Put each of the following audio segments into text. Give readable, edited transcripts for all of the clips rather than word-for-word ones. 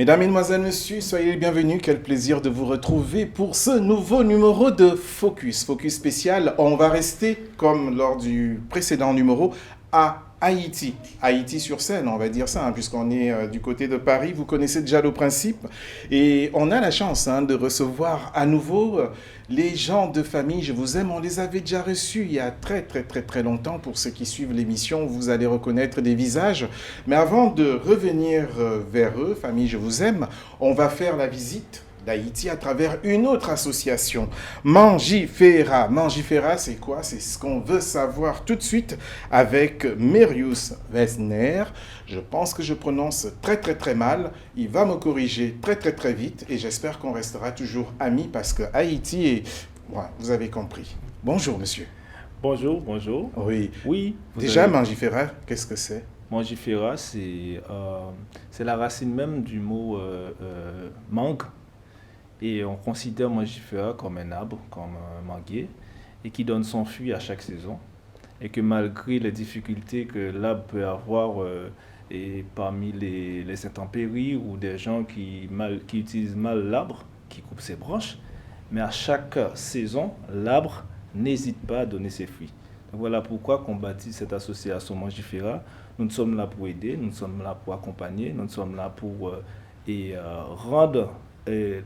Mesdames, Mesdemoiselles, Messieurs, soyez les bienvenus. Quel plaisir de vous retrouver pour ce nouveau numéro de Focus. Focus spécial. On va rester, comme lors du précédent numéro, à Haïti. Haïti sur scène, on va dire ça, puisqu'on est du côté de Paris. Vous connaissez déjà le principe. Et on a la chance de recevoir à nouveau les gens de famille. Je vous aime, on les avait déjà reçus il y a très longtemps. Pour ceux qui suivent l'émission, vous allez reconnaître des visages. Mais avant de revenir vers eux, famille, je vous aime, on va faire la visite d'Haïti à travers une autre association, Mangifera. Mangifera, c'est quoi? C'est ce qu'on veut savoir tout de suite avec Merius Wesner. Je pense que je prononce très mal. Il va me corriger très vite et j'espère qu'on restera toujours amis parce que Haïti est... Ouais, vous avez compris. Bonjour, monsieur. Bonjour. Oui. Oui. Déjà, Mangifera, qu'est-ce que c'est? Mangifera, c'est la racine même du mot mangue. Et on considère Mangifera comme un arbre, comme un manguier, et qui donne son fruit à chaque saison. Et que malgré les difficultés que l'arbre peut avoir et parmi les intempéries ou des gens qui utilisent mal l'arbre, qui coupent ses branches, mais à chaque saison, l'arbre n'hésite pas à donner ses fruits. Donc voilà pourquoi qu'on bâtit cette association Mangifera. Nous sommes là pour aider, nous sommes là pour accompagner, nous sommes là pour rendre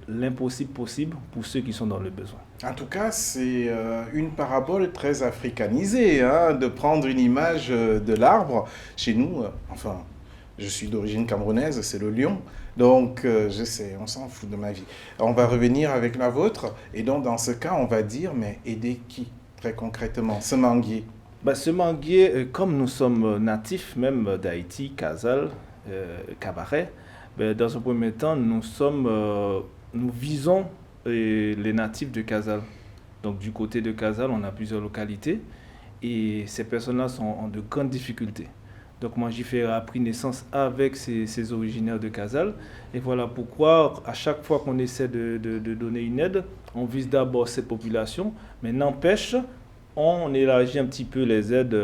l'impossible possible pour ceux qui sont dans le besoin. En tout cas, c'est une parabole très africanisée, de prendre une image de l'arbre. Chez nous, enfin, je suis d'origine camerounaise, c'est le lion. Donc, je sais, on s'en fout de ma vie. On va revenir avec la vôtre. Et donc, dans ce cas, on va dire, mais aider qui, très concrètement? Ce manguier. Ce manguier, comme nous sommes natifs même d'Haïti, Casal, Cabaret, dans un premier temps, nous visons les natifs de Casal. Donc du côté de Casal, on a plusieurs localités et ces personnes-là sont en de grandes difficultés. Donc Mangifera a pris naissance avec ces originaires de Casal. Et voilà pourquoi, à chaque fois qu'on essaie de donner une aide, on vise d'abord cette population, mais n'empêche, on élargit un petit peu les aides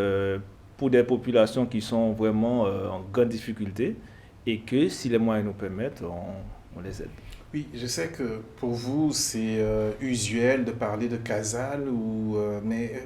pour des populations qui sont vraiment en grande difficulté. Et que si les moyens nous permettent, on les aide. Oui, je sais que pour vous, c'est usuel de parler de Casal, mais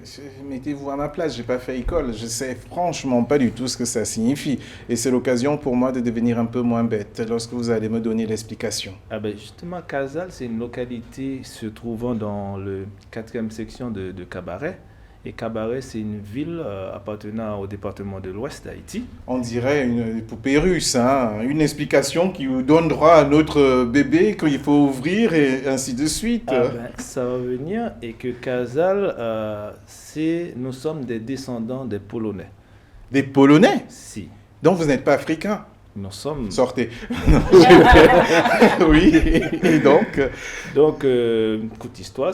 mettez-vous à ma place, j'ai pas fait école, je sais franchement pas du tout ce que ça signifie. Et c'est l'occasion pour moi de devenir un peu moins bête lorsque vous allez me donner l'explication. Justement, Casal, c'est une localité se trouvant dans le 4e section de Cabaret. Et Cabaret, c'est une ville appartenant au département de l'Ouest d'Haïti. On dirait une poupée russe, une explication qui vous donne droit à notre bébé qu'il faut ouvrir et ainsi de suite. Ça va venir et que Casal, nous sommes des descendants des Polonais. Des Polonais? Si. Donc vous n'êtes pas africain? Nous sommes... Sortez. Oui, et donc... Donc, courte histoire,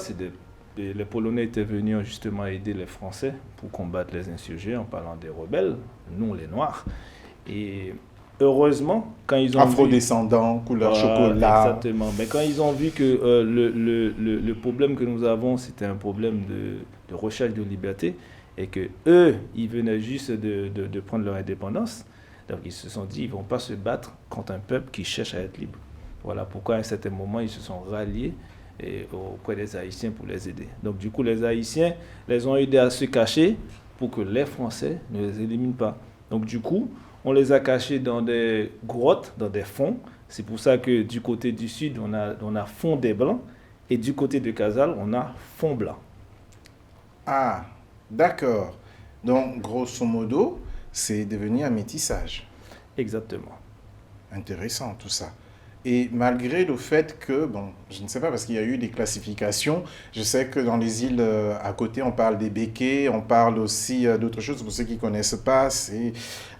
les Polonais étaient venus justement aider les Français pour combattre les insurgés en parlant des rebelles, nous les Noirs. Et heureusement, quand ils ont Afro-descendants, couleur chocolat. Exactement. Mais quand ils ont vu que le problème que nous avons, c'était un problème de recherche de liberté, et que eux, ils venaient juste de prendre leur indépendance, donc ils se sont dit, ils ne vont pas se battre contre un peuple qui cherche à être libre. Voilà pourquoi à un certain moment, ils se sont ralliés auprès des Haïtiens pour les aider. Donc du coup, les Haïtiens les ont aidés à se cacher pour que les Français ne les éliminent pas. Donc du coup, on les a cachés dans des grottes, dans des fonds. C'est pour ça que du côté du sud, on a fond des Blancs et du côté de Casal, on a fond blanc. Ah, d'accord. Donc, grosso modo, c'est devenu un métissage. Exactement. Intéressant tout ça. Et malgré le fait que, je ne sais pas, parce qu'il y a eu des classifications, je sais que dans les îles à côté, on parle des béquets, on parle aussi d'autres choses. Pour ceux qui ne connaissent pas,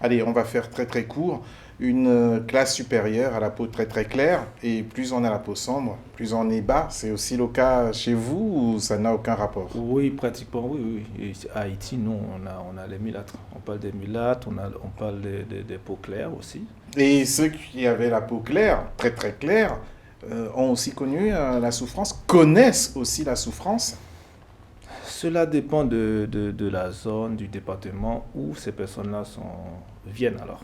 allez, on va faire très court. Une classe supérieure à la peau très claire, et plus on a la peau sombre, plus on est bas. C'est aussi le cas chez vous ou ça n'a aucun rapport? Oui, pratiquement oui. Et à Haïti, nous, on a les mulâtres. On parle des mulâtres, on parle des peaux claires aussi. Et ceux qui avaient la peau claire, très claire, ont aussi connu la souffrance, connaissent aussi la souffrance? Cela dépend de la zone, du département où ces personnes-là viennent alors.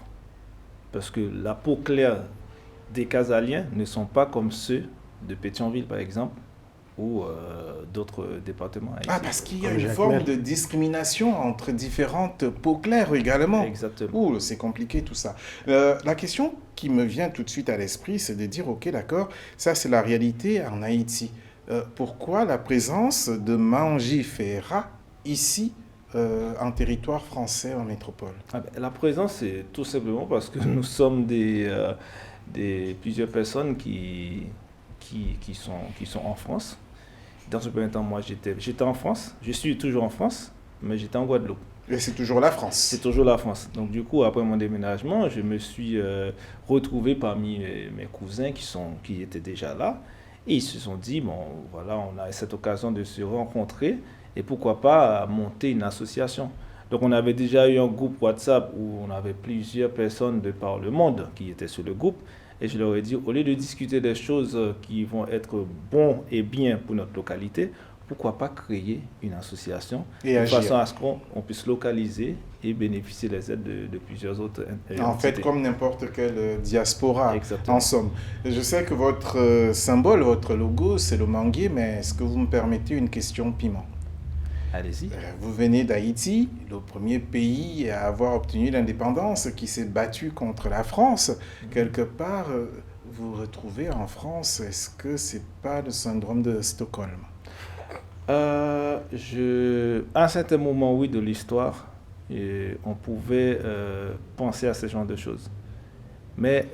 Parce que la peau claire des Casaliens ne sont pas comme ceux de Pétionville, par exemple, ou d'autres départements Ah, haïtiens. parce qu'il y a une forme de discrimination entre différentes peaux claires également. Exactement. Ouh, c'est compliqué tout ça. La question qui me vient tout de suite à l'esprit, c'est de dire, ok, d'accord, ça c'est la réalité en Haïti. Pourquoi la présence de Mangifera ici, en territoire français, en métropole? Ah ben, la présence, c'est tout simplement parce que nous sommes plusieurs personnes qui sont en France. Dans ce premier temps, moi, j'étais en France. Je suis toujours en France, mais j'étais en Guadeloupe. Et c'est toujours la France. C'est toujours la France. Donc, du coup, après mon déménagement, je me suis retrouvé parmi mes cousins qui étaient déjà là. Et ils se sont dit, bon, voilà, on a cette occasion de se rencontrer et pourquoi pas monter une association. Donc, on avait déjà eu un groupe WhatsApp où on avait plusieurs personnes de par le monde qui étaient sur le groupe. Et je leur ai dit, au lieu de discuter des choses qui vont être bons et bien pour notre localité, pourquoi pas créer une association de façon à ce qu'on puisse localiser et bénéficier des aides de plusieurs autres entités. En fait, comme n'importe quelle diaspora, Exactement. En somme. Je sais que votre symbole, votre logo, c'est le manguier, mais est-ce que vous me permettez une question piment? Allez-y. Vous venez d'Haïti, le premier pays à avoir obtenu l'indépendance, qui s'est battu contre la France. Quelque part, vous vous retrouvez en France. Est-ce que c'est pas le syndrome de Stockholm? À un certain moment, oui, de l'histoire, on pouvait penser à ce genre de choses. Mais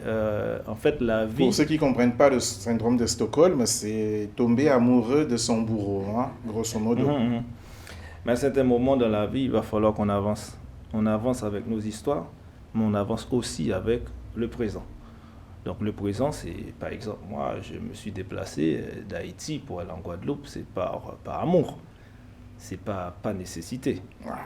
en fait, la vie... Pour ceux qui ne comprennent pas le syndrome de Stockholm, c'est tomber amoureux de son bourreau, hein, grosso modo. Mais à un certain moment dans la vie, il va falloir qu'on avance. On avance avec nos histoires, mais on avance aussi avec le présent. Donc le présent, c'est par exemple, moi je me suis déplacé d'Haïti pour aller en Guadeloupe, c'est par amour, c'est pas nécessité.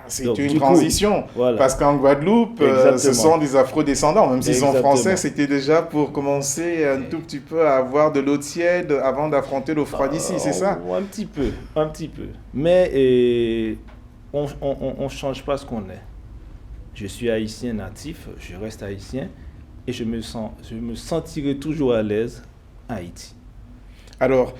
C'est une transition, voilà. Parce qu'en Guadeloupe, ce sont des afro-descendants, même s'ils sont français, c'était déjà pour commencer un tout petit peu à avoir de l'eau tiède avant d'affronter l'eau froide ici, c'est ça? Un petit peu. Mais on ne change pas ce qu'on est. Je suis haïtien natif, je reste haïtien. Et je me sentirai toujours à l'aise à Haïti. Alors, vous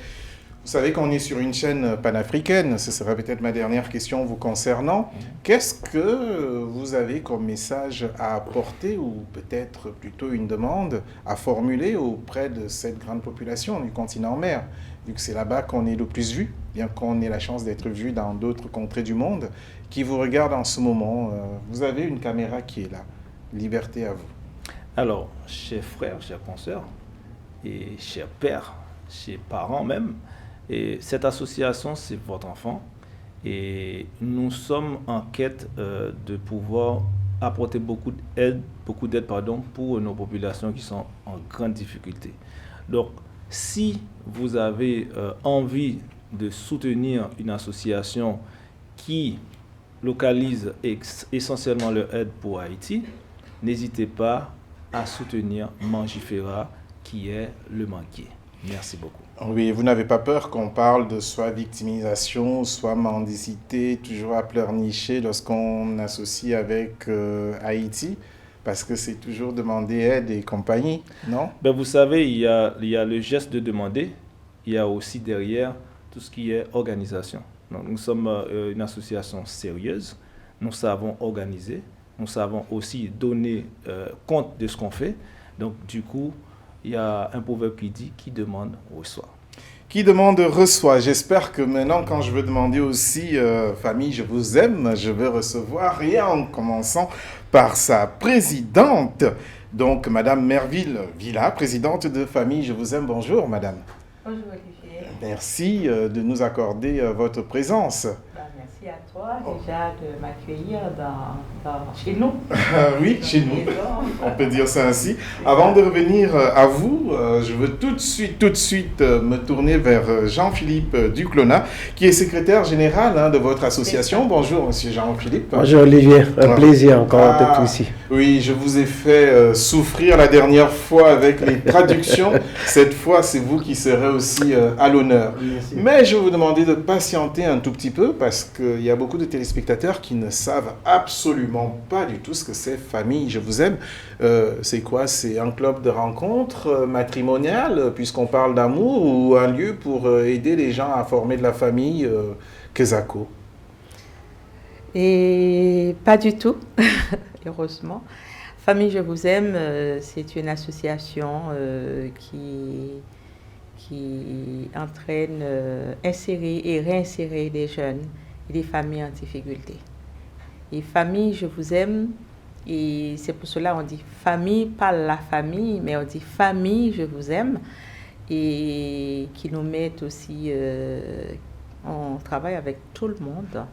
savez qu'on est sur une chaîne panafricaine. Ce sera peut-être ma dernière question vous concernant. Qu'est-ce que vous avez comme message à apporter ou peut-être plutôt une demande à formuler auprès de cette grande population du continent mer, vu que c'est là-bas qu'on est le plus vu, bien qu'on ait la chance d'être vu dans d'autres contrées du monde, qui vous regardent en ce moment. Vous avez une caméra qui est là. Liberté à vous. Alors, chers frères, chers consoeurs, et chers pères, chers parents même, et cette association, c'est votre enfant. Et nous sommes en quête de pouvoir apporter beaucoup d'aide pour nos populations qui sont en grande difficulté. Donc, si vous avez envie de soutenir une association qui localise essentiellement leur aide pour Haïti, n'hésitez pas à soutenir Mangifera, qui est le manguier. Merci beaucoup. Oui, vous n'avez pas peur qu'on parle de soit victimisation, soit mendicité, toujours à pleurnicher lorsqu'on associe avec Haïti, parce que c'est toujours demander aide et compagnie, non? Ben vous savez, il y a le geste de demander, il y a aussi derrière tout ce qui est organisation. Donc, nous sommes une association sérieuse, nous savons organiser, nous savons aussi donner compte de ce qu'on fait. Donc, du coup, il y a un proverbe qui dit « qui demande, reçoit ». Qui demande, reçoit. J'espère que maintenant, quand je veux demander aussi « famille, je vous aime », je vais recevoir, et en commençant par sa présidente, donc Madame Merville Villa, présidente de Famille, je vous aime. Bonjour, Madame. Bonjour, Olivier. Merci de nous accorder votre présence. Merci à toi déjà de m'accueillir chez nous. Oui, chez nous. On peut dire ça ainsi. Avant de revenir à vous, je veux tout de suite me tourner vers Jean-Philippe Duclona, qui est secrétaire général de votre association. Bonjour, monsieur Jean-Philippe. Bonjour, Olivier. Un plaisir encore d'être ici. Oui, je vous ai fait souffrir la dernière fois avec les traductions. Cette fois, c'est vous qui serez aussi à l'honneur. Merci. Mais je vais vous demander de patienter un tout petit peu parce qu'il y a beaucoup de téléspectateurs qui ne savent absolument pas du tout ce que c'est Famille Je vous aime. C'est quoi? C'est un club de rencontres matrimoniales, puisqu'on parle d'amour, ou un lieu pour aider les gens à former de la famille Kezako? Et pas du tout, heureusement. Famille Je vous aime, c'est une association qui entraîne insérer et réinsérer des jeunes et des familles en difficulté. Et Famille Je vous aime, et c'est pour cela qu'on dit famille, pas la famille, mais on dit Famille Je vous aime, et qui nous met aussi, on travaille avec tout le monde.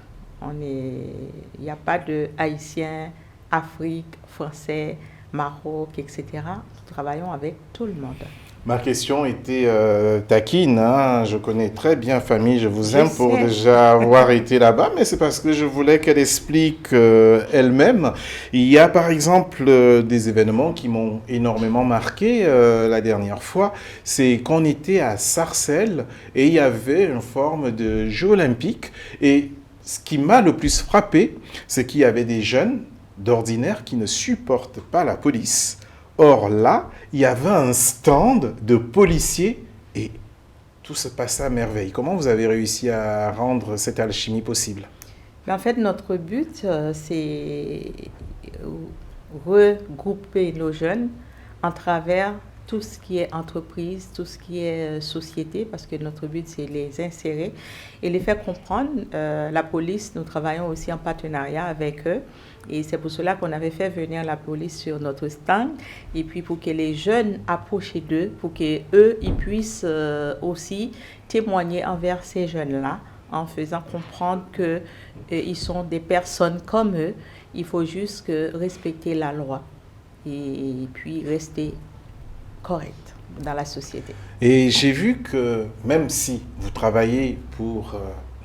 Il n'y a pas de Haïtiens, Afrique, Français, Maroc, etc. Nous travaillons avec tout le monde. Ma question était taquine, hein. Je connais très bien Famille Je vous aime pour déjà avoir été là-bas, mais c'est parce que je voulais qu'elle explique elle-même. Il y a par exemple des événements qui m'ont énormément marqué la dernière fois. C'est qu'on était à Sarcelles et il y avait une forme de jeu olympique. Et ce qui m'a le plus frappé, c'est qu'il y avait des jeunes d'ordinaire qui ne supportent pas la police. Or là, il y avait un stand de policiers et tout se passait à merveille. Comment vous avez réussi à rendre cette alchimie possible? En fait, notre but, c'est regrouper nos jeunes en travers tout ce qui est entreprise, tout ce qui est société, parce que notre but, c'est les insérer et les faire comprendre. La police, nous travaillons aussi en partenariat avec eux. Et c'est pour cela qu'on avait fait venir la police sur notre stand. Et puis pour que les jeunes approchent d'eux, pour qu'eux, ils puissent aussi témoigner envers ces jeunes-là, en faisant comprendre qu'ils sont des personnes comme eux. Il faut juste respecter la loi et puis rester correct dans la société. Et j'ai vu que même si vous travaillez pour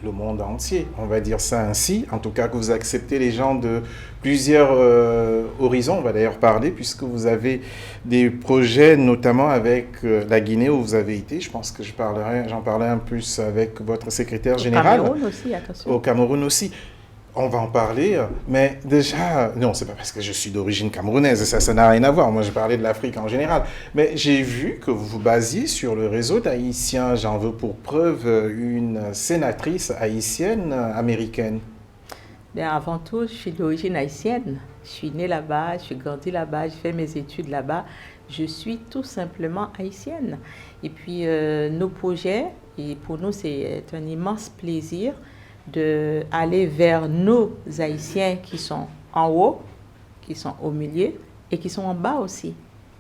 le monde entier, on va dire ça ainsi, en tout cas que vous acceptez les gens de plusieurs horizons, on va d'ailleurs parler, puisque vous avez des projets notamment avec la Guinée où vous avez été, je pense que j'en parlerai un plus avec votre secrétaire général. Au Cameroun aussi, attention. Au Cameroun aussi. On va en parler, mais déjà, non, c'est pas parce que je suis d'origine camerounaise, ça n'a rien à voir. Moi, je parlais de l'Afrique en général. Mais j'ai vu que vous vous basiez sur le réseau d'Haïtiens. J'en veux pour preuve une sénatrice haïtienne américaine. Bien, avant tout, je suis d'origine haïtienne. Je suis née là-bas, je suis grandie là-bas, j'ai fait mes études là-bas. Je suis tout simplement haïtienne. Et puis, nos projets, et pour nous, c'est un immense plaisir d'aller vers nos Haïtiens qui sont en haut, qui sont au milieu et qui sont en bas aussi.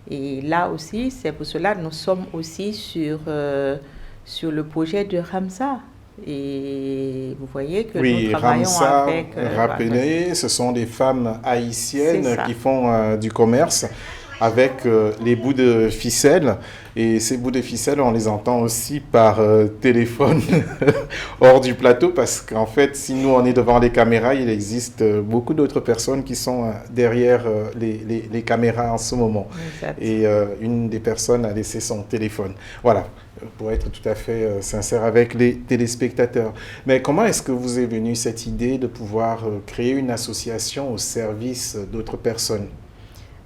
Et là aussi, c'est pour cela que nous sommes aussi sur le projet de Ramsa. Et vous voyez que nous travaillons Ramsa, avec... rappelez, ce sont des femmes haïtiennes qui font du commerce avec les bouts de ficelle. Et ces bouts de ficelle, on les entend aussi par téléphone hors du plateau, parce qu'en fait, si nous, on est devant les caméras, il existe beaucoup d'autres personnes qui sont derrière les caméras en ce moment. Exact. Et une des personnes a laissé son téléphone. Voilà, pour être tout à fait sincère avec les téléspectateurs. Mais comment est-ce que vous est venue cette idée de pouvoir créer une association au service d'autres personnes?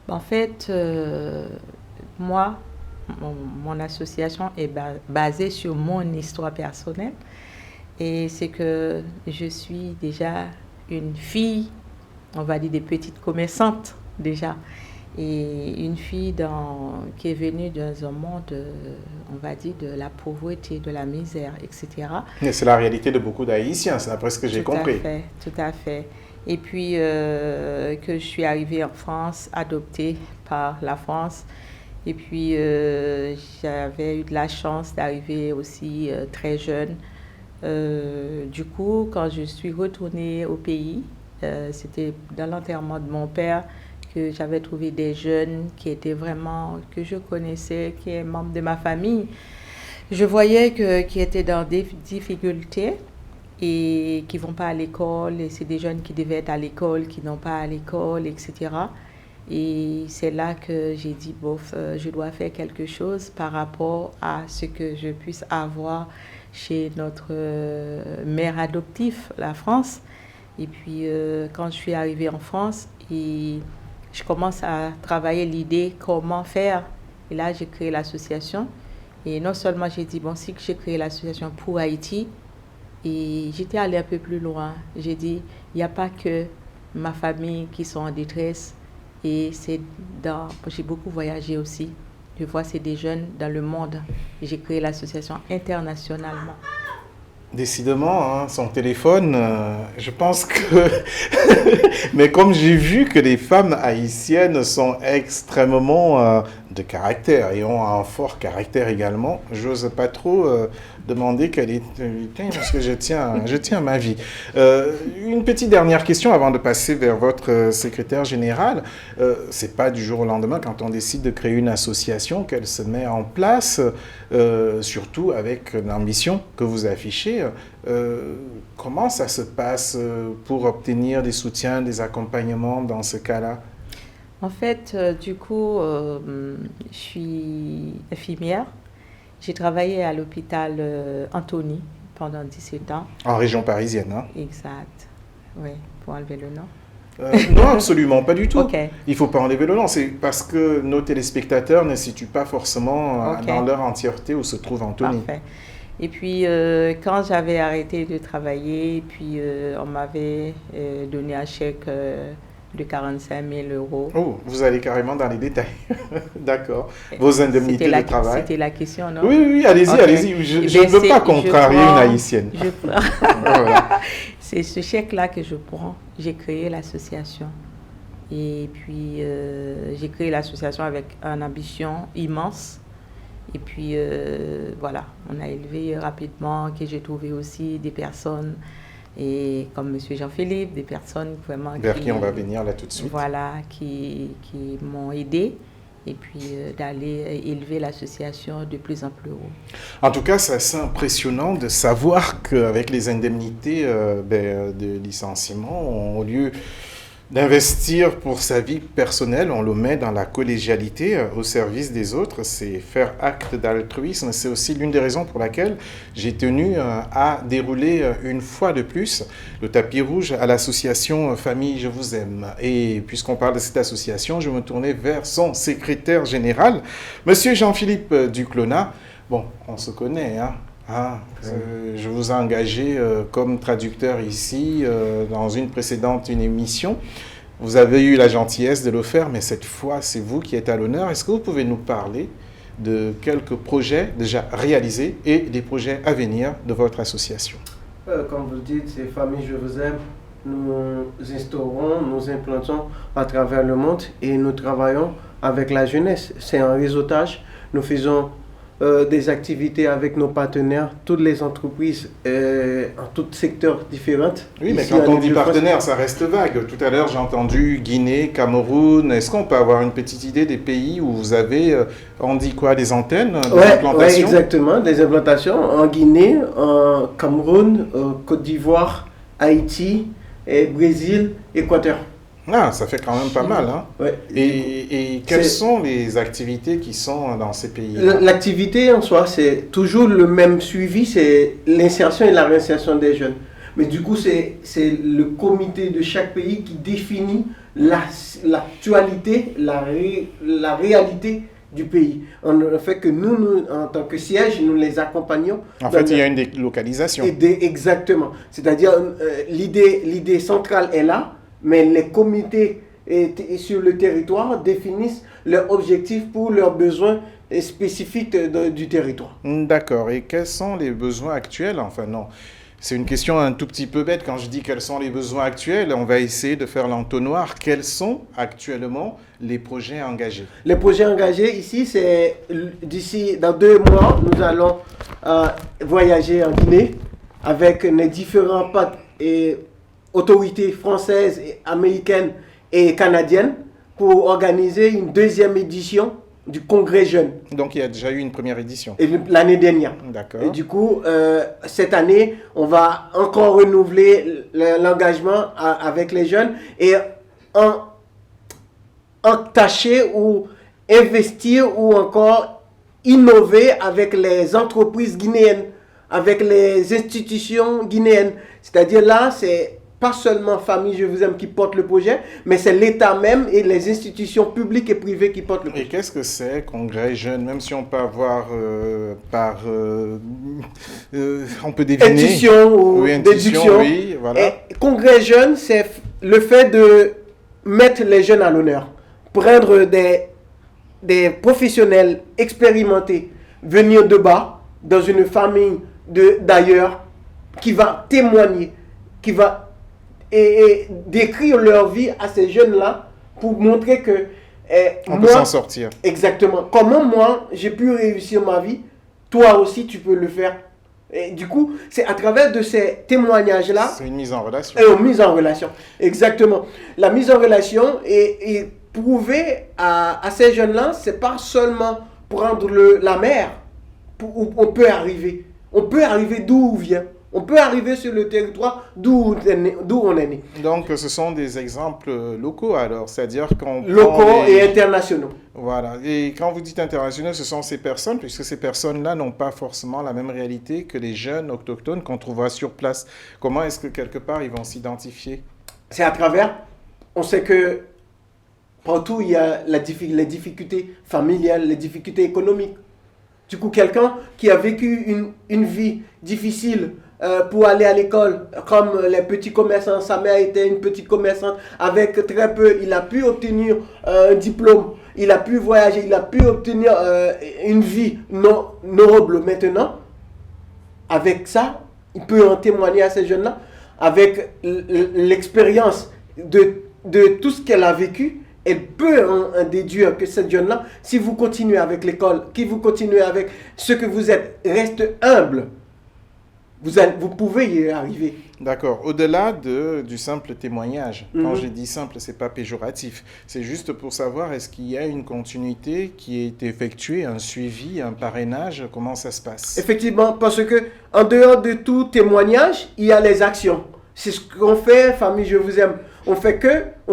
En fait, moi, mon association est basée sur mon histoire personnelle. Et c'est que je suis déjà une fille, on va dire des petites commerçantes déjà. Et une fille qui est venue dans un monde, on va dire, de la pauvreté, de la misère, etc. Mais c'est la réalité de beaucoup d'Haïtiens, c'est après ce que j'ai compris. Tout à fait. Et puis que je suis arrivée en France, adoptée par la France. Et puis j'avais eu de la chance d'arriver aussi très jeune. Du coup, quand je suis retournée au pays, c'était dans l'enterrement de mon père que j'avais trouvé des jeunes qui étaient vraiment, que je connaissais, qui est membre de ma famille. Je voyais qu'ils étaient dans des difficultés et qui ne vont pas à l'école, et c'est des jeunes qui devaient être à l'école, qui n'ont pas à l'école, etc. Et c'est là que j'ai dit, bof, je dois faire quelque chose par rapport à ce que je puisse avoir chez notre mère adoptive, la France. Et puis, quand je suis arrivée en France, et je commence à travailler l'idée comment faire. Et là, j'ai créé l'association. Et non seulement j'ai dit, bon, si j'ai créé l'association pour Haïti, et j'étais allée un peu plus loin. J'ai dit, il n'y a pas que ma famille qui sont en détresse. Et j'ai beaucoup voyagé aussi. Je vois, c'est des jeunes dans le monde. Et j'ai créé l'association internationalement. Décidément, hein, son téléphone, je pense que... Mais comme j'ai vu que les femmes haïtiennes sont extrêmement de caractère et ont un fort caractère également, j'ose pas trop demander quelle est parce que je tiens à ma vie. Une petite dernière question avant de passer vers votre secrétaire général. C'est pas du jour au lendemain quand on décide de créer une association qu'elle se met en place, surtout avec l'ambition que vous affichez. Comment ça se passe pour obtenir des soutiens, des accompagnements dans ce cas-là? En fait, du coup, je suis infirmière. J'ai travaillé à l'hôpital Anthony pendant 17 ans. En région parisienne, hein? Exact. Oui, pour enlever le nom. Non, absolument pas du tout. Okay. Il ne faut pas enlever le nom. C'est parce que nos téléspectateurs ne situent pas forcément dans leur entièreté où se trouve Anthony. Parfait. Et puis, quand j'avais arrêté de travailler, puis on m'avait donné un chèque de 45 000 €. Oh, vous allez carrément dans les détails. D'accord. Vos indemnités de travail. C'était la question, non? Oui, allez-y, okay. Allez-y. Je ne veux pas contrarier une haïtienne. Voilà. C'est ce chèque-là que je prends. J'ai créé l'association. Et puis, j'ai créé l'association avec une ambition immense. Et puis, voilà, on a élevé rapidement, que j'ai trouvé aussi des personnes, et comme M. Jean-Philippe, des personnes vraiment vers qui on va venir là tout de suite. Voilà, qui m'ont aidé, et puis d'aller élever l'association de plus en plus haut. En tout cas, c'est assez impressionnant de savoir qu'avec les indemnités de licenciement, au lieu d'investir pour sa vie personnelle, on le met dans la collégialité au service des autres. C'est faire acte d'altruisme. C'est aussi l'une des raisons pour laquelle j'ai tenu à dérouler une fois de plus le tapis rouge à l'association Famille Je Vous Aime. Et puisqu'on parle de cette association, je me tournais vers son secrétaire général, Monsieur Jean-Philippe Duclona. Bon, on se connaît, hein? Je vous ai engagé comme traducteur ici dans une précédente émission. Vous avez eu la gentillesse de le faire, mais cette fois, c'est vous qui êtes à l'honneur. Est-ce que vous pouvez nous parler de quelques projets déjà réalisés et des projets à venir de votre association? Comme vous le dites, c'est Famille Je Vous Aime. Nous instaurons, nous implantons à travers le monde et nous travaillons avec la jeunesse. C'est un réseautage. Nous faisons des activités avec nos partenaires, toutes les entreprises en tous secteurs différents. Oui, mais quand on dit partenaire, ça reste vague. Tout à l'heure, j'ai entendu Guinée, Cameroun. Est-ce qu'on peut avoir une petite idée des pays où vous avez, on dit quoi, des antennes, des implantations? Oui, exactement, des implantations en Guinée, en Cameroun, Côte d'Ivoire, Haïti, et Brésil, Équateur. Ah, ça fait quand même pas mal, hein? Ouais. Et quelles sont les activités qui sont dans ces pays? L'activité en soi, c'est toujours le même suivi, c'est l'insertion et la réinsertion des jeunes. Mais du coup, c'est le comité de chaque pays qui définit l'actualité, la réalité du pays. En fait que nous, en tant que siège, nous les accompagnons. En fait, il y a une délocalisation. Exactement. C'est-à-dire, l'idée centrale est là, mais les comités sur le territoire définissent leurs objectifs pour leurs besoins spécifiques du territoire. D'accord. Et quels sont les besoins actuels? Enfin, non. C'est une question un tout petit peu bête. Quand je dis quels sont les besoins actuels, on va essayer de faire l'entonnoir. Quels sont actuellement les projets engagés? Les projets engagés ici, c'est d'ici, dans 2 mois, nous allons voyager en Guinée avec les différents et autorités françaises, américaines et canadiennes pour organiser une 2e édition du Congrès Jeune. Donc il y a déjà eu une première édition. L'année dernière. D'accord. Et du coup, cette année, on va encore renouveler l'engagement avec les jeunes. Et en tâcher ou investir ou encore innover avec les entreprises guinéennes, avec les institutions guinéennes. C'est-à-dire là, c'est pas seulement Famille Je Vous Aime qui porte le projet, mais c'est l'État même et les institutions publiques et privées qui portent le projet. Et qu'est-ce que c'est Congrès Jeune, même si on peut avoir on peut deviner. Intuition ou déduction. Oui, voilà. Et Congrès Jeune, c'est le fait de mettre les jeunes à l'honneur, prendre des professionnels expérimentés, venir de bas, dans une famille d'ailleurs, qui va témoigner, qui va et décrire leur vie à ces jeunes-là pour montrer que on peut s'en sortir. Exactement. Comment moi, j'ai pu réussir ma vie, toi aussi, tu peux le faire. Et du coup, c'est à travers de ces témoignages-là... C'est une mise en relation. Une mise en relation, exactement. La mise en relation est prouver à ces jeunes-là, c'est pas seulement prendre la mer où on peut arriver. On peut arriver d'où on vient. On peut arriver sur le territoire d'où on est né. Donc, ce sont des exemples locaux, alors, c'est-à-dire qu'on locaux et internationaux. Voilà. Et quand vous dites internationaux, ce sont ces personnes, puisque ces personnes-là n'ont pas forcément la même réalité que les jeunes autochtones qu'on trouvera sur place. Comment est-ce que, quelque part, ils vont s'identifier? C'est à travers... On sait que partout, il y a les difficultés familiales, les difficultés économiques. Du coup, quelqu'un qui a vécu une vie difficile pour aller à l'école, comme les petits commerçants, sa mère était une petite commerçante, avec très peu, il a pu obtenir un diplôme, il a pu voyager, il a pu obtenir une vie noble maintenant. Avec ça, il peut en témoigner à ces jeunes-là, avec l'expérience de tout ce qu'elle a vécu. Elle peut en déduire que cette jeune-là, si vous continuez avec l'école, si vous continuez avec ce que vous êtes, reste humble, vous pouvez y arriver. D'accord. Au-delà du simple témoignage, quand je dis simple, ce n'est pas péjoratif. C'est juste pour savoir, est-ce qu'il y a une continuité qui est effectuée, un suivi, un parrainage, comment ça se passe? Effectivement, parce que en dehors de tout témoignage, il y a les actions. C'est ce qu'on fait, Famille Je Vous Aime. On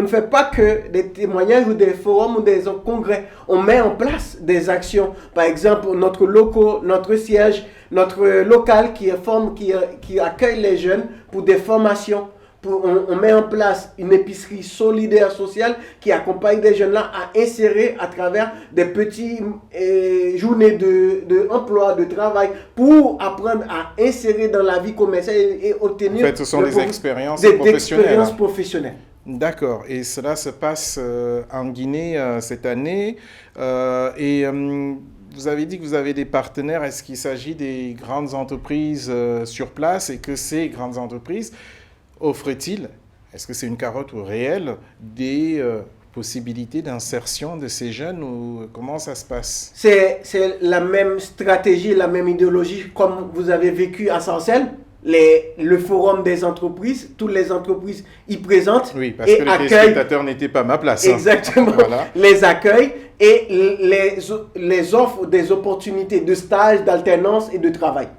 ne fait pas que des témoignages ou des forums ou des congrès. On met en place des actions. Par exemple, notre siège, notre local qui accueille les jeunes pour des formations. On met en place une épicerie solidaire sociale qui accompagne des jeunes là à insérer à travers des petites journées d'emploi, de travail pour apprendre à insérer dans la vie commerciale et obtenir... En fait, ce sont des expériences professionnelles. D'accord. Et cela se passe en Guinée cette année. Vous avez dit que vous avez des partenaires. Est-ce qu'il s'agit des grandes entreprises sur place et que ces grandes entreprises offrent-ils, est-ce que c'est une carotte ou réelle, des possibilités d'insertion de ces jeunes ou comment ça se passe? C'est la même stratégie, la même idéologie comme vous avez vécu à Sarcelles. Le forum des entreprises, toutes les entreprises y présentent. Oui, parce que les spectateurs n'étaient pas à ma place. Exactement. Voilà. Les accueillent et les offrent des opportunités de stage, d'alternance et de travail.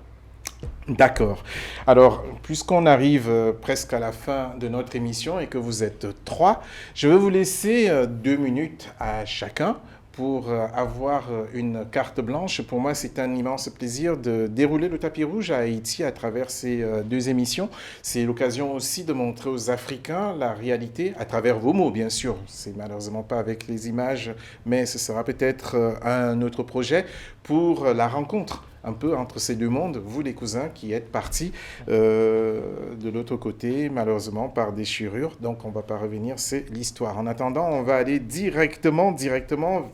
D'accord. Alors, puisqu'on arrive presque à la fin de notre émission et que vous êtes 3, je vais vous laisser 2 minutes à chacun pour avoir une carte blanche. Pour moi, c'est un immense plaisir de dérouler le tapis rouge à Haïti à travers ces 2 émissions. C'est l'occasion aussi de montrer aux Africains la réalité à travers vos mots, bien sûr. C'est malheureusement pas avec les images, mais ce sera peut-être un autre projet pour la rencontre un peu entre ces 2 mondes, vous les cousins qui êtes partis de l'autre côté, malheureusement par déchirure. Donc on ne va pas revenir, c'est l'histoire. En attendant, on va aller directement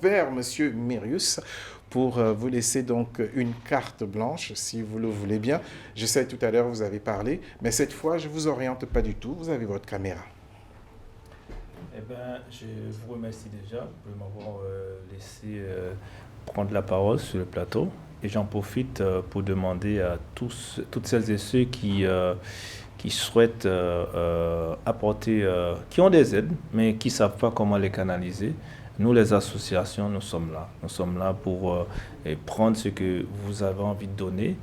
vers Monsieur Mérius pour vous laisser donc une carte blanche, si vous le voulez bien. Je sais, tout à l'heure, vous avez parlé, mais cette fois, je ne vous oriente pas du tout. Vous avez votre caméra. Eh bien, je vous remercie déjà de m'avoir laissé prendre la parole sur le plateau. Et j'en profite pour demander à toutes celles et ceux qui souhaitent apporter, qui ont des aides, mais qui ne savent pas comment les canaliser. Nous, les associations, nous sommes là. Nous sommes là pour prendre ce que vous avez envie de donner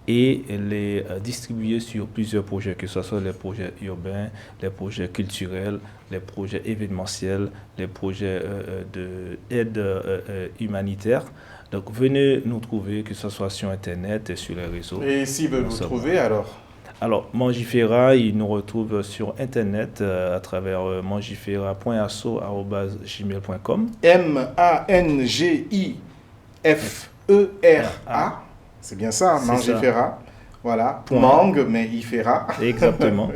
et les distribuer sur plusieurs projets, que ce soit les projets urbains, les projets culturels, les projets événementiels, les projets d'aide humanitaire. Donc venez nous trouver, que ce soit sur Internet et sur les réseaux. Et s'ils veulent vous trouver alors? Alors, Mangifera, ils nous retrouvent sur Internet à travers mangifera.asso@gmail.com. Mangifera. C'est bien ça, Mangifera. Voilà, Mang, mais Ifera. Exactement.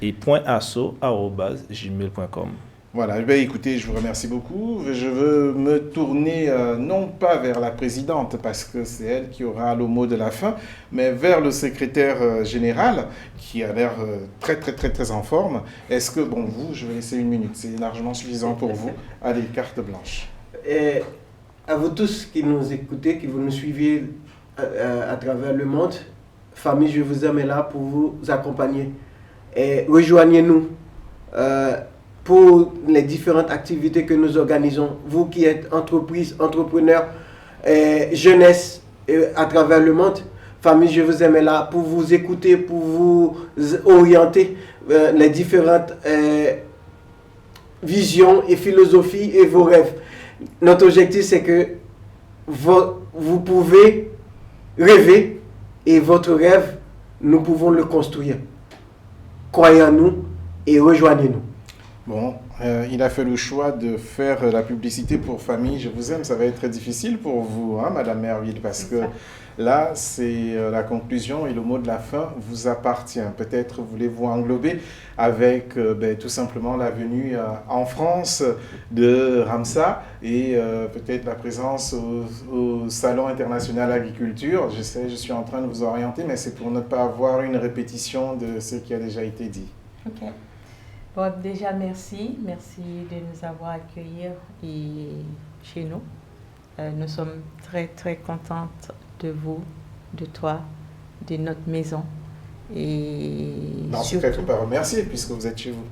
Et .asso@gmail.com. Voilà, écoutez, je vous remercie beaucoup. Je veux me tourner non pas vers la présidente, parce que c'est elle qui aura le mot de la fin, mais vers le secrétaire général, qui a l'air très en forme. Est-ce que, je vais laisser 1 minute, c'est largement suffisant pour vous. Allez, carte blanche. Et à vous tous qui nous écoutez, qui vous nous suivez à travers le monde, Famille Je Vous Aime est là pour vous accompagner. Et rejoignez-nous pour les différentes activités que nous organisons. Vous qui êtes entreprise, entrepreneur, jeunesse à travers le monde, Famille Je Vous Aime est là pour vous écouter, pour vous orienter les différentes visions et philosophies et vos rêves. Notre objectif, c'est que vous pouvez rêver et votre rêve, nous pouvons le construire. Croyez en nous et rejoignez-nous. Bon, il a fait le choix de faire la publicité pour Famille Je Vous Aime. Ça va être très difficile pour vous, hein, Madame Merville, parce que là, c'est la conclusion et le mot de la fin vous appartient. Peut-être voulez-vous englober avec tout simplement la venue en France de Ramsa et peut-être la présence au Salon international agriculture. Je sais, je suis en train de vous orienter, mais c'est pour ne pas avoir une répétition de ce qui a déjà été dit. Ok. Bon, déjà, merci. Merci de nous avoir accueillis chez nous. Nous sommes très contentes de vous, de toi, de notre maison. Et non, c'est peut-être pas remercier puisque vous êtes chez vous.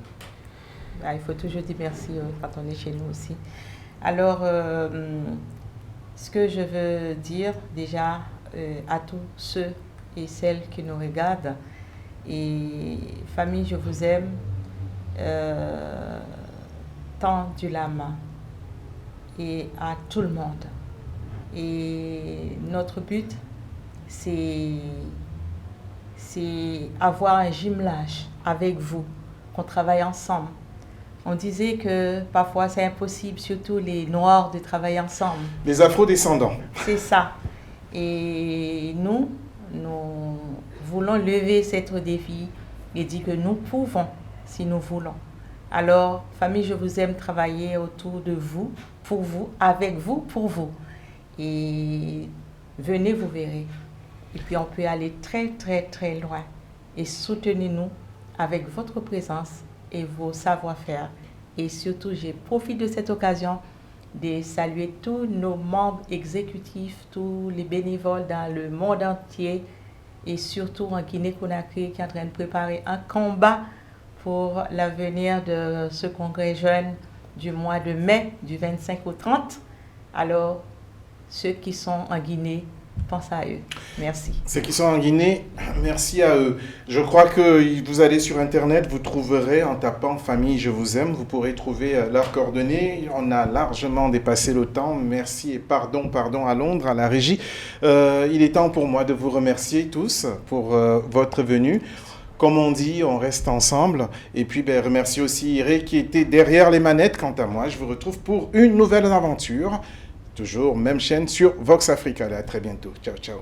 Il faut toujours dire merci quand on est chez nous aussi. Alors, ce que je veux dire déjà à tous ceux et celles qui nous regardent, et Famille Je Vous Aime, tendu la main et à tout le monde. Et notre but, c'est avoir un jumelage avec vous, qu'on travaille ensemble. On disait que parfois c'est impossible, surtout les Noirs, de travailler ensemble. Les Afro-descendants. C'est ça. Et nous voulons lever ce défi et dire que nous pouvons, si nous voulons. Alors, Famille Je Vous Aime, travailler autour de vous, avec vous, pour vous. Et venez, vous verrez. Et puis, on peut aller très loin. Et soutenez-nous avec votre présence et vos savoir-faire. Et surtout, je profite de cette occasion de saluer tous nos membres exécutifs, tous les bénévoles dans le monde entier et surtout en Guinée-Conakry qui est en train de préparer un combat pour l'avenir de ce congrès jeune du mois de mai, du 25 au 30. Alors, ceux qui sont en Guinée, pensez à eux. Merci. Ceux qui sont en Guinée, merci à eux. Je crois que vous allez sur Internet, vous trouverez en tapant Famille Je Vous Aime, vous pourrez trouver leurs coordonnées. On a largement dépassé le temps. Merci et pardon à Londres, à la régie. Il est temps pour moi de vous remercier tous pour votre venue. Comme on dit, on reste ensemble. Et puis, remercie aussi Iré qui était derrière les manettes. Quant à moi, je vous retrouve pour une nouvelle aventure. Toujours même chaîne sur Vox Africa. Allez, à très bientôt. Ciao, ciao.